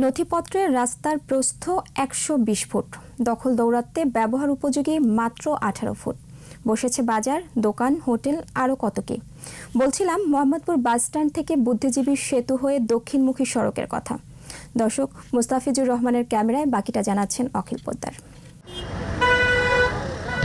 নথিপত্রে রাস্তার প্রস্থ ১২০ ফুট, দখল দৌরাত্মে ব্যবহার উপযোগী মাত্র ১৮ ফুট। বসেছে বাজার, দোকান, হোটেল, আরও কত কি। বলছিলাম মোহাম্মদপুর বাসস্ট্যান্ড থেকে বুদ্ধিজীবী সেতু হয়ে দক্ষিণমুখী সড়কের কথা। দর্শক, মুস্তাফিজুর রহমানের ক্যামেরায় বাকিটা জানাচ্ছেন অখিল পোদ্দার।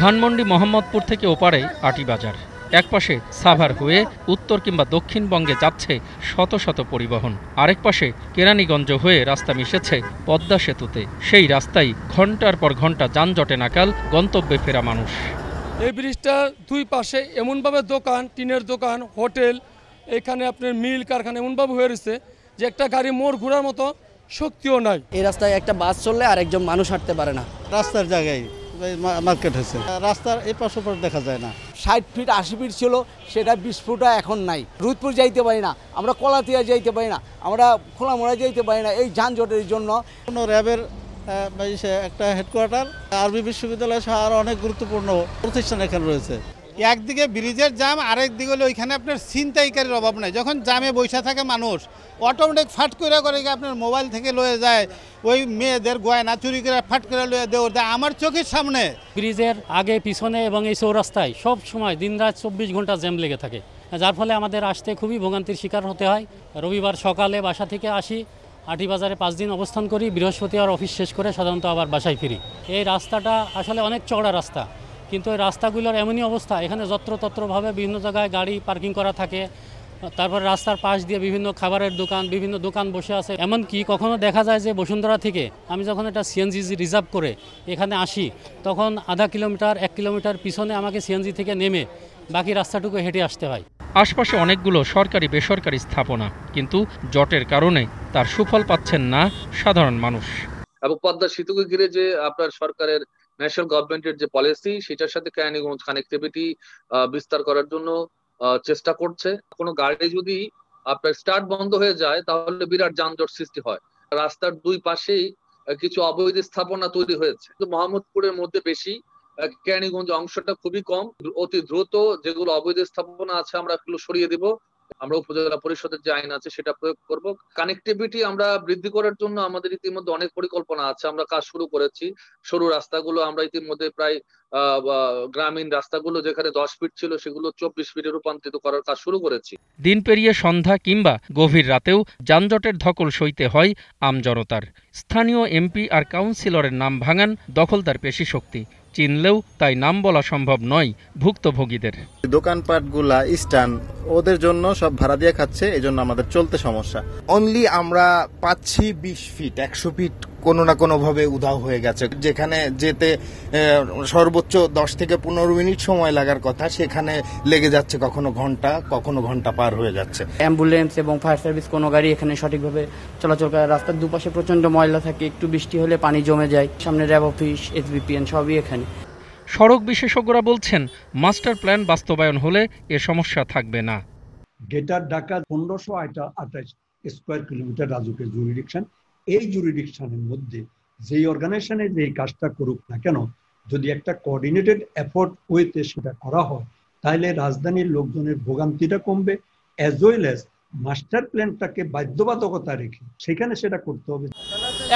ধানমন্ডি মোহাম্মদপুর থেকে ওপারে আটিবাজার, একপাশে সাভার হয়ে উত্তর কিংবা দক্ষিণবঙ্গে যাচ্ছে শত শত পরিবহন, আরেক পাশে কেরানীগঞ্জ হয়ে রাস্তা মিশেছে পদ্মা সেতুতে। সেই রাস্তায় ঘন্টার পর ঘন্টা যানজটে নাকাল গন্তব্যে ফেরা মানুষ। এই ব্রিজটা দুই পাশে এমনভাবে দোকান, টিনের দোকান, হোটেল, এখানে আপনার মিল কারখানা এমনভাবে হয়ে রয়েছে যে একটা গাড়ি মোড় ঘোরার মতো শক্তিও নাই। এই রাস্তায় একটা বাস চললে আর একজন মানুষ হাঁটতে পারে না। রাস্তার জায়গায় মার্কেট হয়েছে, রাস্তার এই পাশ ওপর দেখা যায় না। 60 ফিট 80 ফিট ছিল, সেটা 20 ফুটা এখন নাই। রুদপুর যাইতে পারি না, আমরা কলাতিয়া যাইতে পারি না, আমরা খোলামোড়া যাইতে পারি না এই যানজটের জন্য। কোনো র্যাবের একটা হেডকোয়ার্টার, আরবি বিশ্ববিদ্যালয় সহ আরও অনেক গুরুত্বপূর্ণ প্রতিষ্ঠান এখানে রয়েছে। একদিকে ব্রিজের জাম, আরেক দিকে হলে ওইখানে আপনার ছিনতাইকারীর অভাব নাই। যখন জামে বসে থাকে মানুষ, অটোমেটিক ফাট করে আপনার মোবাইল থেকে লয়ে যায়, ওই মেয়েদের গয়না চুরি করে ফাট করে লয়ে দেওয়া দেয় আমার চোখের সামনে। ব্রিজের আগে পিছনে এবং এই চৌরাস্তায় সব সময় দিনরাত 24 ঘন্টা জ্যাম লেগে থাকে, যার ফলে আমাদের আসতে খুবই ভোগান্তির শিকার হতে হয়। রবিবার সকালে বাসা থেকে আসি, আটিবাজারে 5 দিন অবস্থান করি, বৃহস্পতিবার অফিস শেষ করে সাধারণত আবার বাসায় ফিরি। এই রাস্তাটা আসলে অনেক চওড়া রাস্তা, কিন্তু এই রাস্তাগুলোর এমনই অবস্থা, এখানে যত্রতত্রভাবে বিভিন্ন জায়গায় গাড়ি পার্কিং করা থাকে। তারপর রাস্তার পাশ দিয়ে বিভিন্ন খাবারের দোকান, বিভিন্ন দোকান বসে আছে। এমনকি কখনো দেখা যায় যে বসুন্ধরা থেকে আমি যখন একটা সিএনজি রিজার্ভ করে এখানে আসি, তখন আধা কিলোমিটার 1 কিলোমিটার পিছনে আমাকে সিএনজি থেকে নেমে বাকি রাস্তাটুকু হেঁটে আসতে হয়। আশপাশে অনেকগুলো সরকারি বেসরকারি স্থাপনা, কিন্তু জটের কারণে তার সুফল পাচ্ছেন না সাধারণ মানুষ। এবং পদ্মা সেতুকে ঘিরে যে আপনার সরকারের ন্যাশনাল গভর্নমেন্টের যে পলিসি, সেটার সাথে কেরানীগঞ্জ কানেক্টিভিটি বিস্তার করার জন্য চেষ্টা করছে। কোনো গাড়ি যদি আপনার স্টার্ট বন্ধ হয়ে যায় তাহলে বিরাট যানজট সৃষ্টি হয়। রাস্তার দুই পাশেই কিছু অবৈধ স্থাপনা তৈরি হয়েছে, মোহাম্মদপুরের মধ্যে বেশি, কেরানীগঞ্জ অংশটা খুবই কম। অতি দ্রুত যেগুলো অবৈধ স্থাপনা আছে আমরা এগুলো সরিয়ে দিব। আমরা উপজেলা পরিষদের যে আইন আছে সেটা প্রয়োগ করব। কানেক্টিভিটি আমরা বৃদ্ধি করার জন্য আমাদের ইতিমধ্যে অনেক পরিকল্পনা আছে, আমরা কাজ শুরু করেছি। সরু রাস্তাগুলো আমরা ইতিমধ্যে প্রায় গ্রামীণ রাস্তাগুলো যেখানে 10 ফিট ছিল সেগুলো 24 ফিটে রূপান্তরিত করার কাজ শুরু করেছি। দিন পেরিয়ে সন্ধ্যা কিংবা গভীর রাতেও যানজটের ধকল সইতে হয় আমজনতার। স্থানীয় এমপি আর কাউন্সিলরের নাম ভাঙান দখলদার পেশি শক্তি, চিনলেও তাই নাম বলা সম্ভব নয় ভুক্তভোগীদের। দোকানপাটগুলা স্ট্যান্ড ওদের জন্য সব ভাড়া দিয়ে খাচ্ছে, এই জন্য আমাদের চলতে সমস্যা। অনলি আমরা পাচ্ছি 20 ফিট, 100 ফিট কোনো না কোনো ভাবে উধাও হয়ে গেছে। যেখানে যেতে সর্বোচ্চ 10 থেকে 15 মিনিট সময় লাগার কথা, সেখানে লেগে যাচ্ছে কখনো ঘন্টা পার হয়ে যাচ্ছে। অ্যাম্বুলেন্স এবং ফায়ার সার্ভিস কোনো গাড়ি এখানে সঠিকভাবে চলাচল করে। রাস্তার দুপাশে প্রচন্ড ময়লা থাকে, একটু বৃষ্টি হলে পানি জমে যায়। সামনে র্যাব অফিস, SBPN সবই এখানে। সড়ক বিশেষজ্ঞরা বলছেন মাস্টার প্ল্যান বাস্তবায়ন হলে এ সমস্যা থাকবে না। গ্রেটার ঢাকা 1528 স্কয়ার কিলোমিটার রাজুকের জুরিডিকশন। এই জুরিডিকশনের মধ্যে যেই অর্গানাইজেশনের যে কাজটা করুক না কেন, যদি একটা কোঅর্ডিনেটেড এফোর্ট ওয়েতে সেটা করা হয়, তাহলে রাজধানীর লোকজনের ভোগান্তিটা কমবে, অ্যাজ ওয়েল অ্যাজ মাস্টার প্ল্যানটাকে বাধ্যবাধকতা রেখে সেখানে সেটা করতে হবে।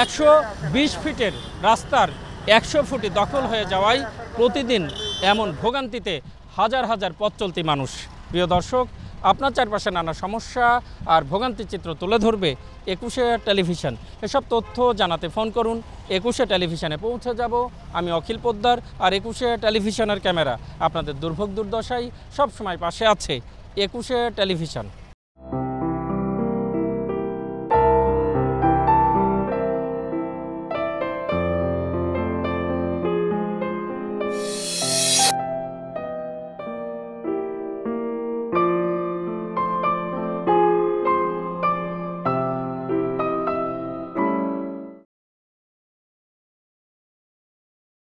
120 ফিটের রাস্তার 100 ফুটে দখল হয়ে যাওয়ায় প্রতিদিন এমন ভোগান্তিতে হাজার হাজার পথ চলতি মানুষ। প্রিয় দর্শক, আপনার চারপাশে নানা সমস্যা আর ভোগান্তির চিত্র তুলে ধরবে 21শে টেলিভিশন। এসব তথ্য জানাতে ফোন করুন। 21শে টেলিভিশনে পৌঁছে যাব আমি অখিল পোদ্দার, আর 21শে টেলিভিশনের ক্যামেরা আপনাদের দুর্ভোগ দুর্দশায় সবসময় পাশে আছে। 21শে টেলিভিশন।